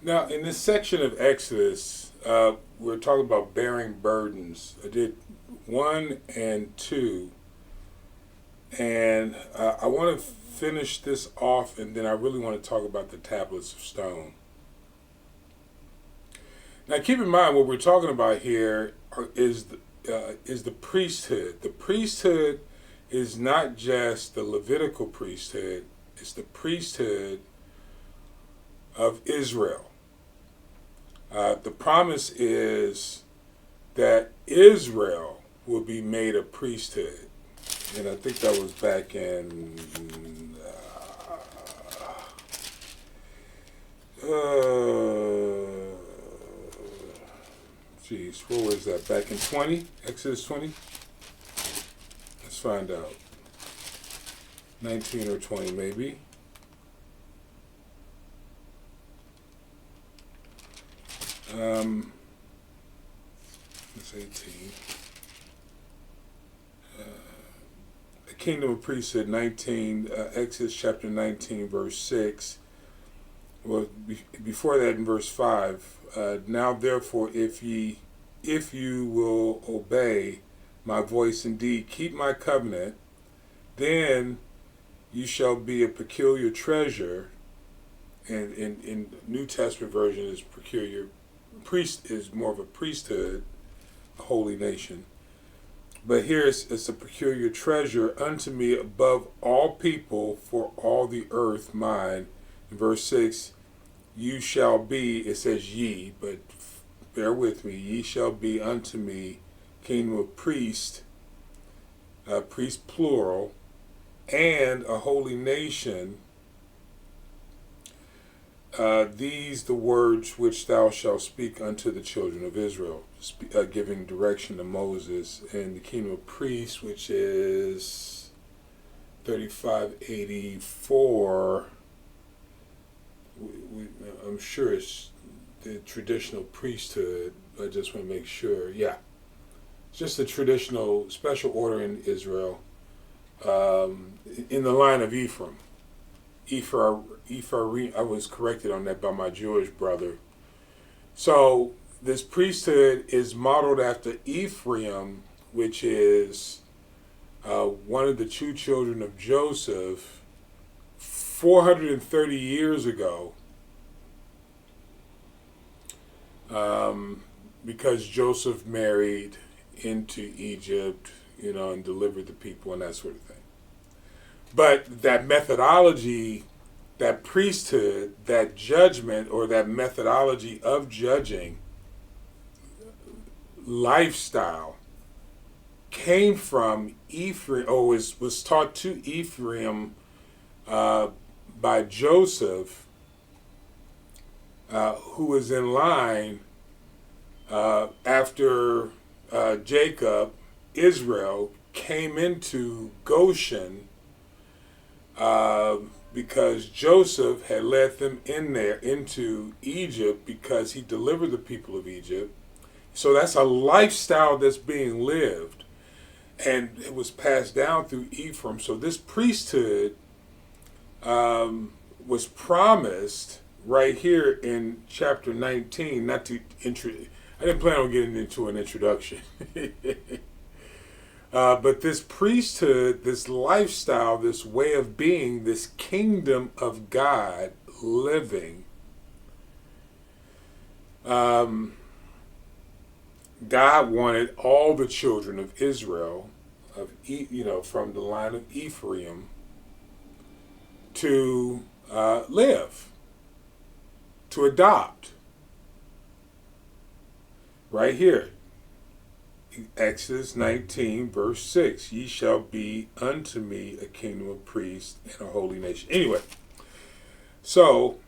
Now, in this section of Exodus, we're talking about bearing burdens. I did 1 and 2, and I want to finish this off, and then I really want to talk about the tablets of stone. Now, keep in mind what we're talking about here is the priesthood. The priesthood is not just the Levitical priesthood; it's the priesthood of Israel. The promise is that Israel will be made a priesthood. And I think that was back in, what was that? Back in 20? Exodus 20? Let's find out. 19 or 20 maybe. It's 18. The kingdom of priesthood, 19, Exodus chapter 19, verse 6. Well, before that in verse 5, now therefore if you will obey my voice indeed, keep my covenant, then you shall be a peculiar treasure. And in New Testament version is peculiar. Priest is more of a priesthood, a holy nation. But here it's a peculiar treasure unto me above all people, for all the earth mine. In verse 6, you shall be, it says ye, but bear with me, ye shall be unto me kingdom of priests, priest plural, and a holy nation. These the words which thou shalt speak unto the children of Israel, giving direction to Moses. And the kingdom of priests, which is 3584, I'm sure it's the traditional priesthood. I just want to make sure. Yeah, it's just the traditional special order in Israel, in the line of Ephraim. I was corrected on that by my Jewish brother. So this priesthood is modeled after Ephraim, which is one of the two children of Joseph 430 years ago, because Joseph married into Egypt, and delivered the people and that sort of thing. But that methodology, that priesthood, that judgment, or that methodology of judging lifestyle came from Ephraim, or was taught to Ephraim by Joseph, who was in line after Jacob. Israel came into Goshen, because Joseph had led them into Egypt, because he delivered the people of Egypt. So that's a lifestyle that's being lived, and it was passed down through Ephraim. So this priesthood was promised right here in chapter 19. I didn't plan on getting into an introduction. But this priesthood, this lifestyle, this way of being, this kingdom of God living, God wanted all the children of Israel, from the line of Ephraim, to live, to adopt. Right here. Exodus 19, verse 6, ye shall be unto me a kingdom of priests and a holy nation. Anyway, so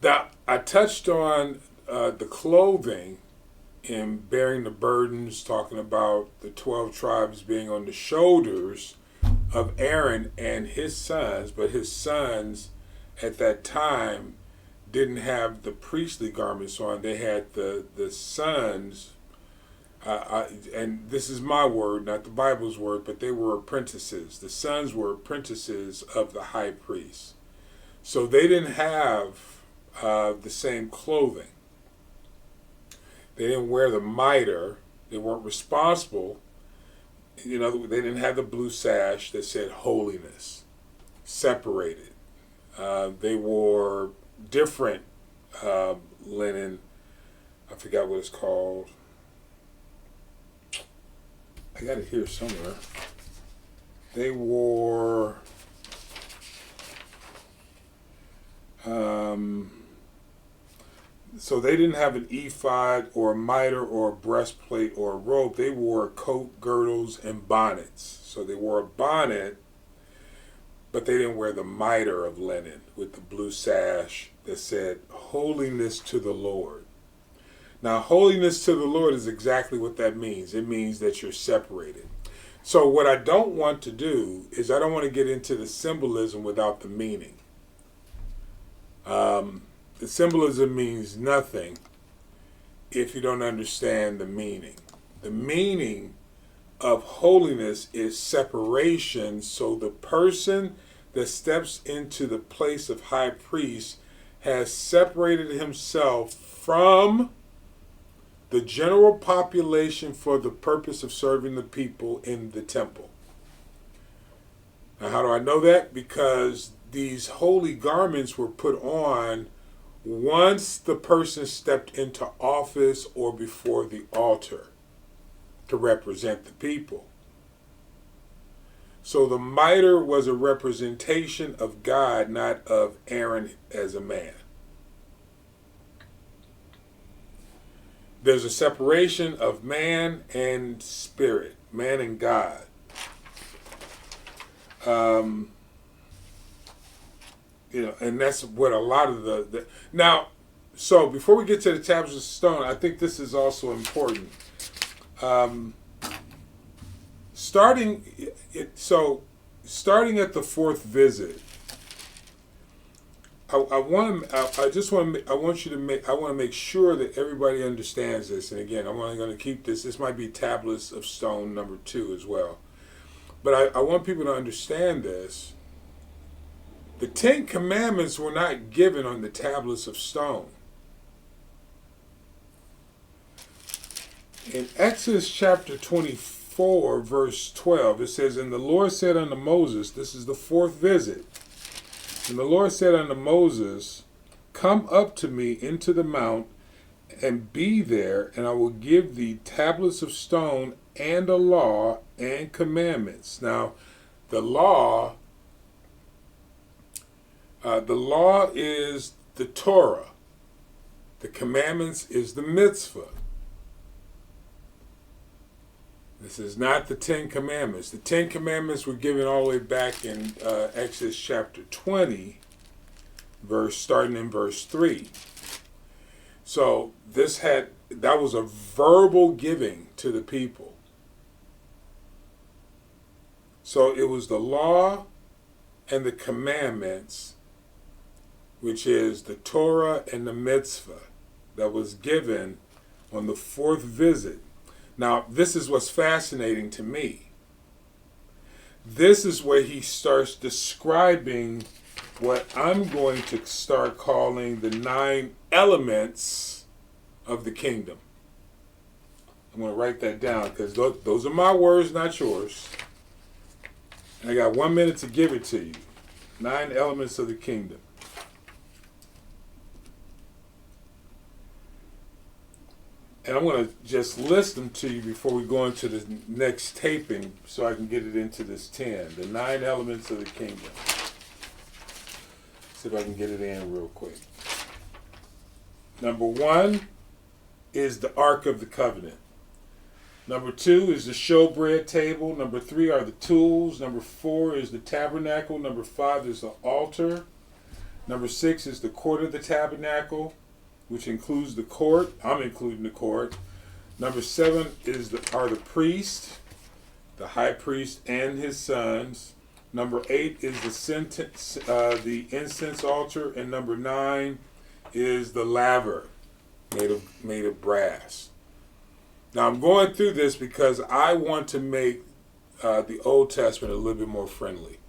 I touched on the clothing in bearing the burdens, talking about the 12 tribes being on the shoulders of Aaron and his sons, but his sons at that time didn't have the priestly garments on. They had the sons. And this is my word, not the Bible's word, but they were apprentices. The sons were apprentices of the high priest. So they didn't have the same clothing. They didn't wear the mitre. They weren't responsible. They didn't have the blue sash that said holiness, separated. They wore different linen. I forgot what it's called. I got it here somewhere. They wore so they didn't have an ephod or a mitre or a breastplate or a robe. They wore coat, girdles, and bonnets. So they wore a bonnet, but they didn't wear the mitre of linen with the blue sash that said holiness to the Lord. Now, holiness to the Lord is exactly what that means. It means that you're separated. So what I don't want to do is I don't want to get into the symbolism without the meaning. The symbolism means nothing if you don't understand the meaning. The meaning of holiness is separation, so the person that steps into the place of high priest has separated himself from the general population for the purpose of serving the people in the temple. Now, how do I know that? Because these holy garments were put on once the person stepped into office or before the altar to represent the people. So the mitre was a representation of God, not of Aaron as a man. There's a separation of man and spirit, man and God. And that's what a lot of the now. So before we get to the tablets of stone, I think this is also important. Starting at the fourth visit, I want to make sure that everybody understands this. And again, I'm only going to keep this. This might be tablets of stone number 2 as well. But I want people to understand this. The 10 Commandments were not given on the tablets of stone. In Exodus chapter 24, verse 12, it says, "And the Lord said unto Moses," this is the fourth visit, "And the Lord said unto Moses, Come up to me into the mount, and be there, and I will give thee tablets of stone, and a law, and commandments." Now, the law is the Torah. The commandments is the Mitzvah. This is not the 10 Commandments. The 10 Commandments were given all the way back in Exodus chapter 20, starting in verse 3. So that was a verbal giving to the people. So it was the law and the commandments, which is the Torah and the Mitzvah, that was given on the fourth visit. Now, this is what's fascinating to me. This is where he starts describing what I'm going to start calling the 9 elements of the kingdom. I'm going to write that down because those are my words, not yours. And I got 1 minute to give it to you. 9 elements of the kingdom. And I'm going to just list them to you before we go into the next taping so I can get it into this 10. The 9 elements of the kingdom. See if I can get it in real quick. Number 1 is the Ark of the Covenant. Number 2 is the showbread table. Number 3 are the tools. Number 4 is the tabernacle. Number 5 is the altar. Number 6 is the court of the tabernacle, which includes the court. I'm including the court. Number 7 are the priest, the high priest and his sons. Number 8 is the incense altar, and number 9 is the laver, made of brass. Now I'm going through this because I want to make the Old Testament a little bit more friendly.